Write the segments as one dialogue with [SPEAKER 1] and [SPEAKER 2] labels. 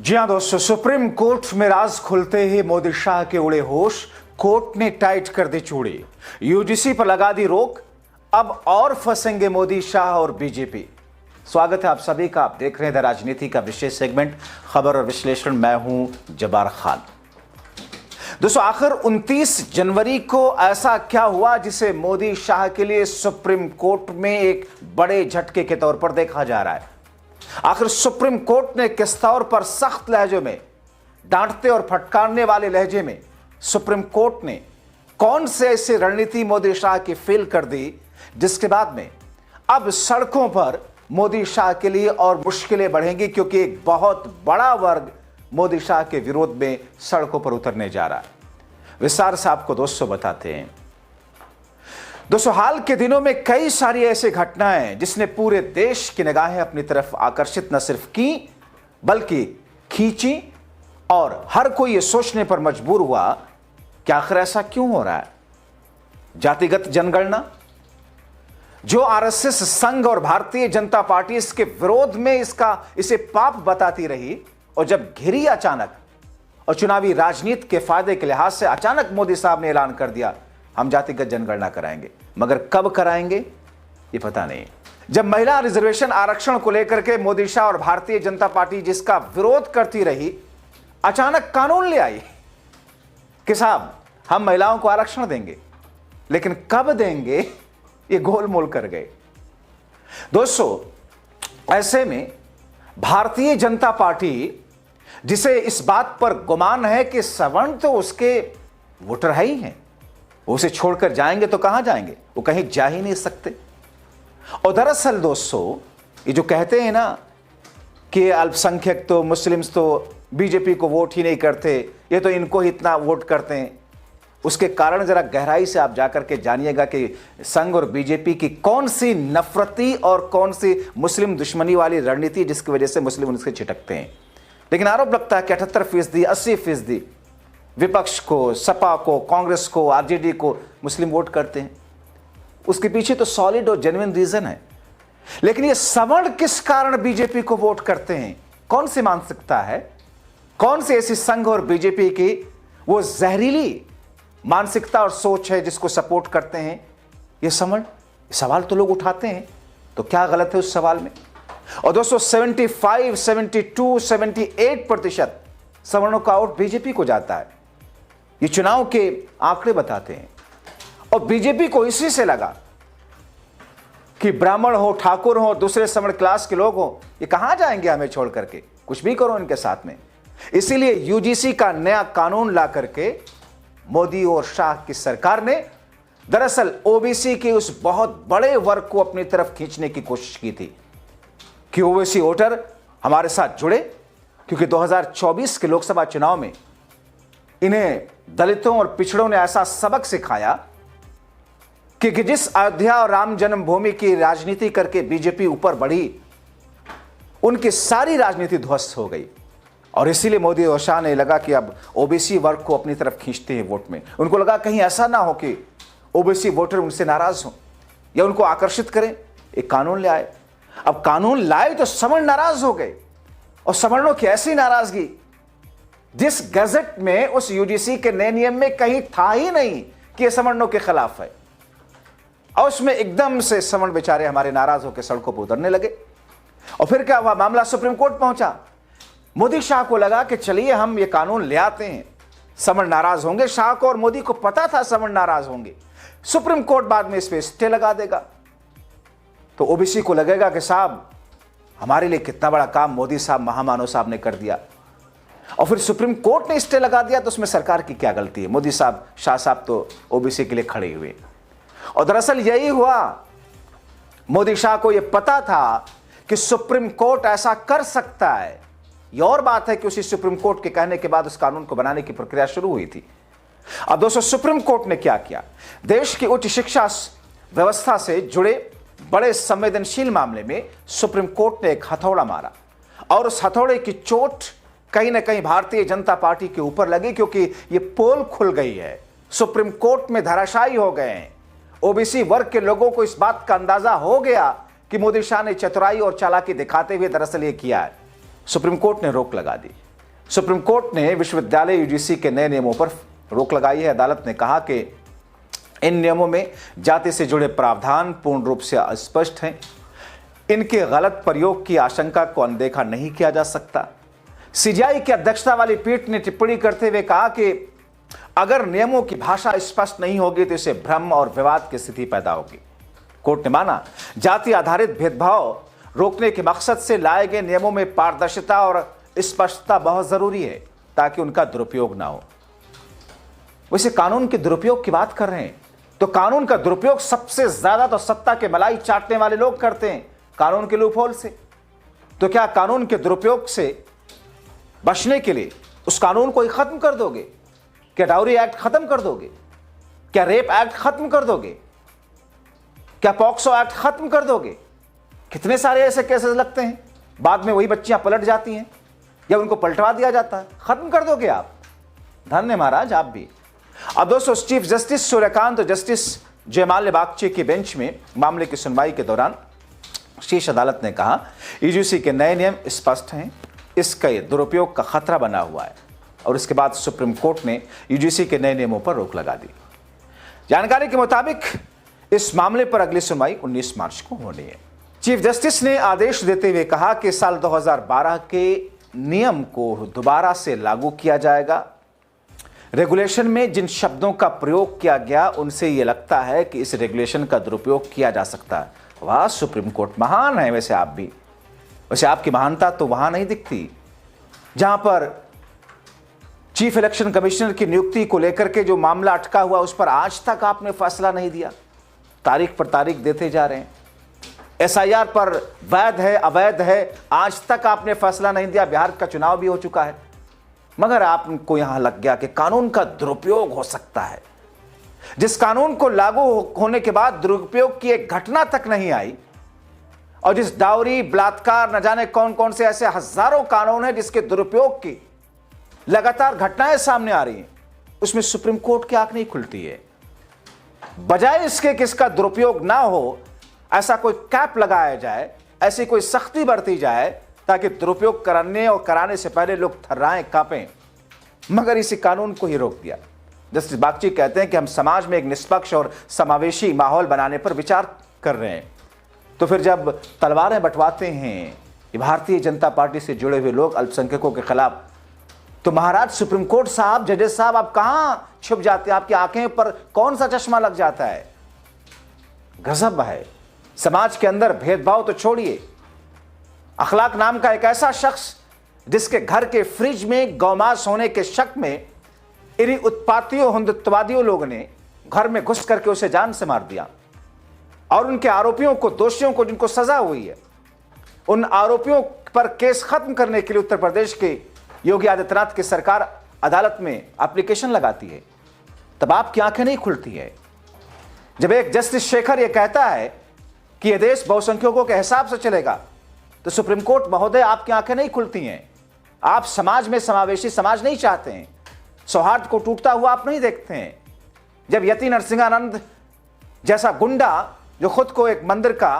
[SPEAKER 1] जी हाँ दोस्तों, supreme court में राज खुलते ही मोदी शाह के उड़े होश। कोर्ट ने टाइट कर दी चूड़ी, यूजीसी पर लगा दी रोक। अब और फंसेंगे मोदी शाह और बीजेपी। स्वागत है आप सभी का। आप देख रहे हैं द राजनीति का विशेष सेगमेंट खबर और विश्लेषण। मैं हूं जब्बार खान। दोस्तों, आखिर 29 जनवरी को ऐसा क्या हुआ जिसे मोदी शाह के लिए सुप्रीम कोर्ट में एक बड़े झटके के तौर पर देखा जा रहा है। आखिर सुप्रीम कोर्ट ने किस तौर पर सख्त लहजे में, डांटते और फटकारने वाले लहजे में सुप्रीम कोर्ट ने कौन से ऐसी रणनीति मोदी शाह की फेल कर दी जिसके बाद में अब सड़कों पर मोदी शाह के लिए और मुश्किलें बढ़ेंगी, क्योंकि एक बहुत बड़ा वर्ग मोदी शाह के विरोध में सड़कों पर उतरने जा रहा है। विस्तार से आपको दोस्तों बताते हैं। दोस्तों, हाल के दिनों में कई सारी ऐसी घटनाएं जिसने पूरे देश की निगाहें अपनी तरफ आकर्षित न सिर्फ की बल्कि खींची, और हर कोई यह सोचने पर मजबूर हुआ कि आखिर ऐसा क्यों हो रहा है। जातिगत जनगणना जो आरएसएस संघ और भारतीय जनता पार्टी इसके विरोध में इसे पाप बताती रही, और जब घिरी अचानक और चुनावी राजनीति के फायदे के लिहाज से अचानक मोदी साहब ने ऐलान कर दिया हम जातिगत जनगणना कराएंगे, मगर कब कराएंगे ये पता नहीं। जब महिला रिजर्वेशन आरक्षण को लेकर के मोदी शाह और भारतीय जनता पार्टी जिसका विरोध करती रही, अचानक कानून ले आई कि साहब हम महिलाओं को आरक्षण देंगे, लेकिन कब देंगे ये गोलमोल कर गए। दोस्तों, ऐसे में भारतीय जनता पार्टी जिसे इस बात पर गुमान है कि सवर्ण तो उसके वोटर है ही हैं, उसे छोड़कर जाएंगे तो कहां जाएंगे, वो कहीं जा ही नहीं सकते। और दरअसल दोस्तों, ये जो कहते हैं ना कि अल्पसंख्यक तो मुस्लिम्स तो बीजेपी को वोट ही नहीं करते, ये तो इनको ही इतना वोट करते हैं, उसके कारण जरा गहराई से आप जाकर के जानिएगा कि संघ और बीजेपी की कौन सी नफरती और कौन सी मुस्लिम दुश्मनी वाली रणनीति जिसकी वजह से मुस्लिम उनसे छिटकते हैं। लेकिन आरोप लगता है कि 78%, 80% विपक्ष को, सपा को, कांग्रेस को, आरजेडी को मुस्लिम वोट करते हैं। उसके पीछे तो सॉलिड और जेन्युइन रीजन है। लेकिन ये सवर्ण किस कारण बीजेपी को वोट करते हैं? कौन सी मानसिकता है, कौन सी ऐसी संघ और बीजेपी की वो जहरीली मानसिकता और सोच है जिसको सपोर्ट करते हैं ये सवर्ण? सवाल तो लोग उठाते हैं, तो क्या गलत है उस सवाल में? और दोस्तों, 75, 72, 78% सवर्णों का वोट बीजेपी को जाता है। ये चुनाव के आंकड़े बताते हैं। और बीजेपी को इसी से लगा कि ब्राह्मण हो, ठाकुर हो, दूसरे सवर्ण क्लास के लोग हो, ये कहां जाएंगे हमें छोड़ करके, कुछ भी करो इनके साथ में। इसीलिए यूजीसी का नया कानून ला करके मोदी और शाह की सरकार ने दरअसल ओबीसी के उस बहुत बड़े वर्ग को अपनी तरफ खींचने की कोशिश की थी कि ओबीसी वोटर हमारे साथ जुड़े, क्योंकि 2024 के लोकसभा चुनाव में इन्हें दलितों और पिछड़ों ने ऐसा सबक सिखाया कि जिस अयोध्या और राम जन्मभूमि की राजनीति करके बीजेपी ऊपर बढ़ी, उनकी सारी राजनीति ध्वस्त हो गई। और इसीलिए मोदी और शाह ने लगा कि अब ओबीसी वर्ग को अपनी तरफ खींचते हैं वोट में। उनको लगा कहीं ऐसा ना हो कि ओबीसी वोटर उनसे नाराज हो या उनको आकर्षित करें, एक कानून ले आए। अब कानून लाए तो सवर्ण नाराज हो गए, और सवर्णों की ऐसी नाराजगी जिस गजट में, उस यूजीसी के नए नियम में कहीं था ही नहीं कि यह सवर्णों के खिलाफ है। और उसमें एकदम से सवर्ण बेचारे हमारे नाराज होकर सड़कों पर उतरने लगे। और फिर क्या हुआ, मामला सुप्रीम कोर्ट पहुंचा। मोदी शाह को लगा कि चलिए हम ये कानून ले आते हैं, सवर्ण नाराज होंगे। शाह को और मोदी को पता था सवर्ण नाराज होंगे, सुप्रीम कोर्ट बाद में इस पे स्टे लगा देगा, तो ओबीसी को लगेगा कि साहब हमारे लिए कितना बड़ा काम मोदी साहब, महामानव साहब ने कर दिया। और फिर सुप्रीम कोर्ट ने स्टे लगा दिया, तो उसमें सरकार की क्या गलती है? मोदी साहब, शाह साहब तो ओबीसी के लिए खड़े हुए। और दरअसल यही हुआ, मोदी शाह को यह पता था कि सुप्रीम कोर्ट ऐसा कर सकता है। यह और बात है कि उसी सुप्रीम कोर्ट के कहने के बाद उस कानून को बनाने की प्रक्रिया शुरू हुई थी। अब दोस्तों, सुप्रीम कोर्ट ने क्या किया? देश की उच्च शिक्षा व्यवस्था से जुड़े बड़े संवेदनशील मामले में सुप्रीम कोर्ट ने एक हथौड़ा मारा, और उस हथौड़े की चोट कहीं ना कहीं भारतीय जनता पार्टी के ऊपर लगी, क्योंकि ये पोल खुल गई है। सुप्रीम कोर्ट में धराशायी हो गए हैं। ओबीसी वर्ग के लोगों को इस बात का अंदाजा हो गया कि मोदी शाह ने चतुराई और चालाकी दिखाते हुए दरअसल ये किया है। सुप्रीम कोर्ट ने रोक लगा दी। सुप्रीम कोर्ट ने विश्वविद्यालय यूजीसी के नए नियमों पर रोक लगाई है। अदालत ने कहा कि इन नियमों में जाति से जुड़े प्रावधान पूर्ण रूप से अस्पष्ट हैं। इनके गलत प्रयोग की आशंका को अनदेखा नहीं किया जा सकता। सीजीआई की अध्यक्षता वाली पीठ ने टिप्पणी करते हुए कहा कि अगर नियमों की भाषा स्पष्ट नहीं होगी तो इससे भ्रम और विवाद की स्थिति पैदा होगी। कोर्ट ने माना जाति आधारित भेदभाव रोकने के मकसद से लाए गए नियमों में पारदर्शिता और स्पष्टता बहुत जरूरी है ताकि उनका दुरुपयोग ना हो। वैसे कानून के दुरुपयोग की बात कर रहे हैं तो कानून का दुरुपयोग सबसे ज्यादा तो सत्ता के मलाई चाटने वाले लोग करते हैं, कानून के लूपहोल से। तो क्या कानून के दुरुपयोग से बचने के लिए उस कानून को ही खत्म कर दोगे? क्या डाउरी एक्ट खत्म कर दोगे? क्या रेप एक्ट खत्म कर दोगे? क्या पॉक्सो एक्ट खत्म कर दोगे? कितने सारे ऐसे केसेस लगते हैं, बाद में वही बच्चियां पलट जाती हैं या उनको पलटवा दिया जाता है। खत्म कर दोगे आप? धन्य महाराज आप भी। अब दोस्तों, चीफ जस्टिस सूर्यकांत और जस्टिस जयमाल्य बागची की बेंच में मामले की सुनवाई के दौरान शीर्ष अदालत ने कहा यूजीसी के नए नियम स्पष्ट हैं, इसका दुरुपयोग का खतरा बना हुआ है। और इसके बाद सुप्रीम कोर्ट ने यूजीसी के नए नियमों पर रोक लगा दी। जानकारी के मुताबिक इस मामले पर अगली सुनवाई 19 मार्च को होनी है। चीफ जस्टिस ने आदेश देते हुए कहा कि साल 2012 के नियम को दोबारा से लागू किया जाएगा। रेगुलेशन में जिन शब्दों का प्रयोग किया गया उनसे यह लगता है कि इस रेगुलेशन का दुरुपयोग किया जा सकता है। वाह, सुप्रीम कोर्ट महान है। वैसे आप भी, वैसे आपकी महानता तो वहां नहीं दिखती जहां पर चीफ इलेक्शन कमिश्नर की नियुक्ति को लेकर के जो मामला अटका हुआ उस पर आज तक आपने फैसला नहीं दिया। तारीख पर तारीख देते जा रहे हैं। एसआईआर पर वैध है अवैध है, आज तक आपने फैसला नहीं दिया। बिहार का चुनाव भी हो चुका है, मगर आपको यहां लग गया कि कानून का दुरुपयोग हो सकता है। जिस कानून को लागू होने के बाद दुरुपयोग की एक घटना तक नहीं आई, और जिस डाउरी, बलात्कार, न जाने कौन कौन से ऐसे हजारों कानून हैं जिसके दुरुपयोग की लगातार घटनाएं सामने आ रही हैं, उसमें सुप्रीम कोर्ट की आंख नहीं खुलती है। बजाय इसके कि इसका दुरुपयोग ना हो, ऐसा कोई कैप लगाया जाए, ऐसी कोई सख्ती बरती जाए ताकि दुरुपयोग करने और कराने से पहले लोग थर्राएं, कांपें, मगर इसी कानून को ही रोक दिया। जस्टिस बागची कहते हैं कि हम समाज में एक निष्पक्ष और समावेशी माहौल बनाने पर विचार कर रहे हैं। तो फिर जब तलवारें बंटवाते हैं भारतीय जनता पार्टी से जुड़े हुए लोग अल्पसंख्यकों के खिलाफ, तो महाराज सुप्रीम कोर्ट साहब, जजेस साहब, आप कहां छुप जाते हैं? आपकी आंखें पर कौन सा चश्मा लग जाता है? गजब है। समाज के अंदर भेदभाव तो छोड़िए, अखलाक नाम का एक ऐसा शख्स जिसके घर के फ्रिज में गौमांस होने के शक में इन्हीं उत्पातियों, हिंदुत्ववादियों लोगों ने घर में घुस करके उसे जान से मार दिया। और उनके आरोपियों को, दोषियों को जिनको सजा हुई है, उन आरोपियों पर केस खत्म करने के लिए उत्तर प्रदेश के योगी आदित्यनाथ की सरकार अदालत में एप्लीकेशन लगाती है। तब आपकी आंखें नहीं खुलती है। जब एक जस्टिस शेखर यह कहता है कि यह देश बहुसंख्यकों के हिसाब से चलेगा, तो सुप्रीम कोर्ट महोदय आपकी आंखें नहीं खुलती हैं। आप समाज में समावेशी समाज नहीं चाहते हैं, सौहार्द को टूटता हुआ आप नहीं देखते हैं। जब यति नरसिंहानंद जैसा गुंडा जो खुद को एक मंदिर का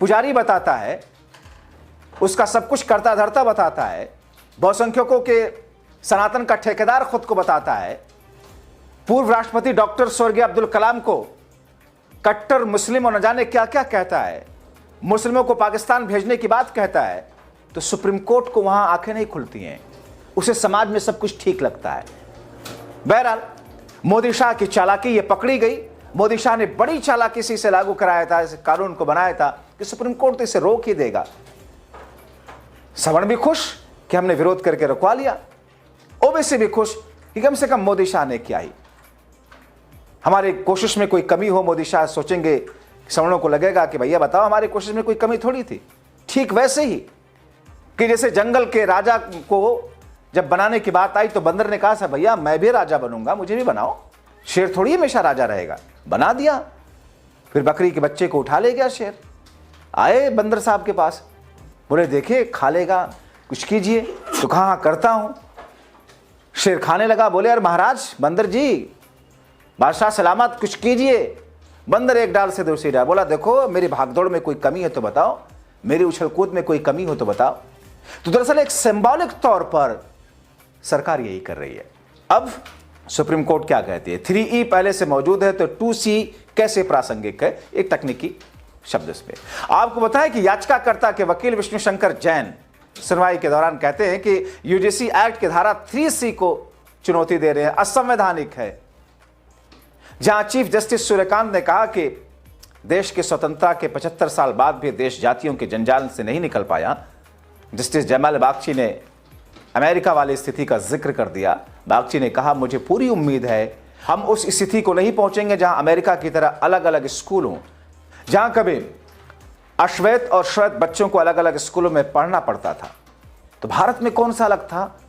[SPEAKER 1] पुजारी बताता है, उसका सब कुछ करता धरता बताता है, बहुसंख्यकों के सनातन का ठेकेदार खुद को बताता है, पूर्व राष्ट्रपति डॉक्टर स्वर्गीय अब्दुल कलाम को कट्टर मुस्लिम और न जाने क्या क्या कहता है, मुस्लिमों को पाकिस्तान भेजने की बात कहता है, तो सुप्रीम कोर्ट को वहां आंखें नहीं खुलती हैं। उसे समाज में सब कुछ ठीक लगता है। बहरहाल मोदी शाह की चालाकी ये पकड़ी गई। मोदी शाह ने बड़ी चालाकी से इसे लागू कराया था, इस कानून को बनाया था कि सुप्रीम कोर्ट तो इसे रोक ही देगा। सवर्ण भी खुश कि हमने विरोध करके रुकवा लिया, ओबीसी भी खुश कि कम से कम मोदी शाह ने किया ही। हमारी कोशिश में कोई कमी हो, मोदी शाह सोचेंगे, सवर्णों को लगेगा कि भैया बताओ हमारी कोशिश में कोई कमी थोड़ी थी। ठीक वैसे ही कि जैसे जंगल के राजा को जब बनाने की बात आई तो बंदर ने कहा था भैया मैं भी राजा बनूंगा, मुझे भी बनाओ, शेर थोड़ी हमेशा राजा रहेगा। बना दिया। फिर बकरी के बच्चे को उठा ले गया शेर। आए बंदर साहब के पास, बोले देखिए खा लेगा, कुछ कीजिए। तो कहा हाँ करता हूं। शेर खाने लगा। बोले यार महाराज, बंदर जी, बादशाह सलामत, कुछ कीजिए। बंदर एक डाल से दूसरी डाल। बोला देखो मेरी भागदौड़ में कोई कमी है तो बताओ, मेरी उछल कूद में कोई कमी हो तो बताओ। तो दरअसल एक सिंबॉलिक तौर पर सरकार यही कर रही है। अब सुप्रीम कोर्ट क्या कहती है, 3E पहले से मौजूद है तो 2C कैसे प्रासंगिक है, एक तकनीकी शब्द इस पे। आपको बताएं कि याचिकाकर्ता के वकील विष्णु शंकर जैन सुनवाई के दौरान कहते हैं कि यूजीसी एक्ट की धारा 3C को चुनौती दे रहे हैं, असंवैधानिक है। जहां चीफ जस्टिस सूर्यकांत ने कहा कि देश की स्वतंत्रता के 75 साल बाद भी देश जातियों के जंजाल से नहीं निकल पाया, जस्टिस जयमाल बागची ने अमेरिका वाली स्थिति का जिक्र कर दिया। बागची ने कहा, मुझे पूरी उम्मीद है हम उस स्थिति को नहीं पहुंचेंगे जहां अमेरिका की तरह अलग अलग स्कूल हों, जहां कभी अश्वेत और श्वेत बच्चों को अलग अलग स्कूलों में पढ़ना पड़ता था। तो भारत में कौन सा अलग था?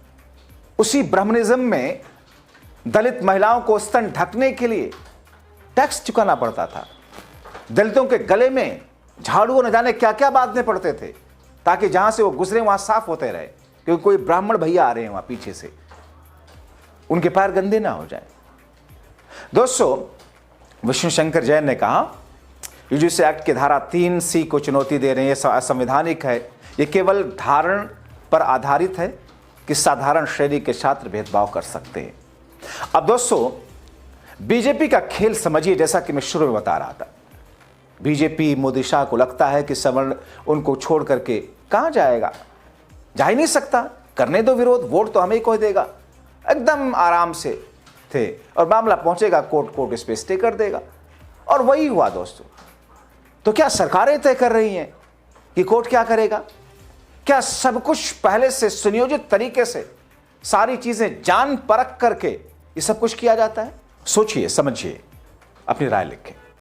[SPEAKER 1] उसी ब्राह्मणिज्म में दलित महिलाओं को स्तन ढकने के लिए टैक्स चुकाना पड़ता था। दलितों के गले में झाड़ू न जाने क्या क्या बांधने पड़ते थे ताकि जहां से वो गुजरे वहां साफ होते रहे, क्योंकि कोई ब्राह्मण भैया आ रहे हैं वहां पीछे से, उनके पैर गंदे ना हो जाए। दोस्तों, विष्णु शंकर जैन ने कहा यूजीसी एक्ट की धारा 3C को चुनौती दे रहे हैं, असंवैधानिक है। यह केवल धारण पर आधारित है कि साधारण श्रेणी के छात्र भेदभाव कर सकते हैं। अब दोस्तों, बीजेपी का खेल समझिए। जैसा कि मैं शुरू में बता रहा था, बीजेपी मोदी शाह को लगता है कि सवर्ण उनको छोड़ करके कहां जाएगा, जा ही नहीं सकता, करने दो विरोध, वोट तो हमें ही कोई देगा। एकदम आराम से थे और मामला पहुंचेगा कोर्ट, कोर्ट इस पे स्टे कर देगा। और वही हुआ दोस्तों। तो क्या सरकारें तय कर रही हैं कि कोर्ट क्या करेगा? क्या सब कुछ पहले से सुनियोजित तरीके से सारी चीजें जान परख करके ये सब कुछ किया जाता है? सोचिए, समझिए, अपनी राय लिखें।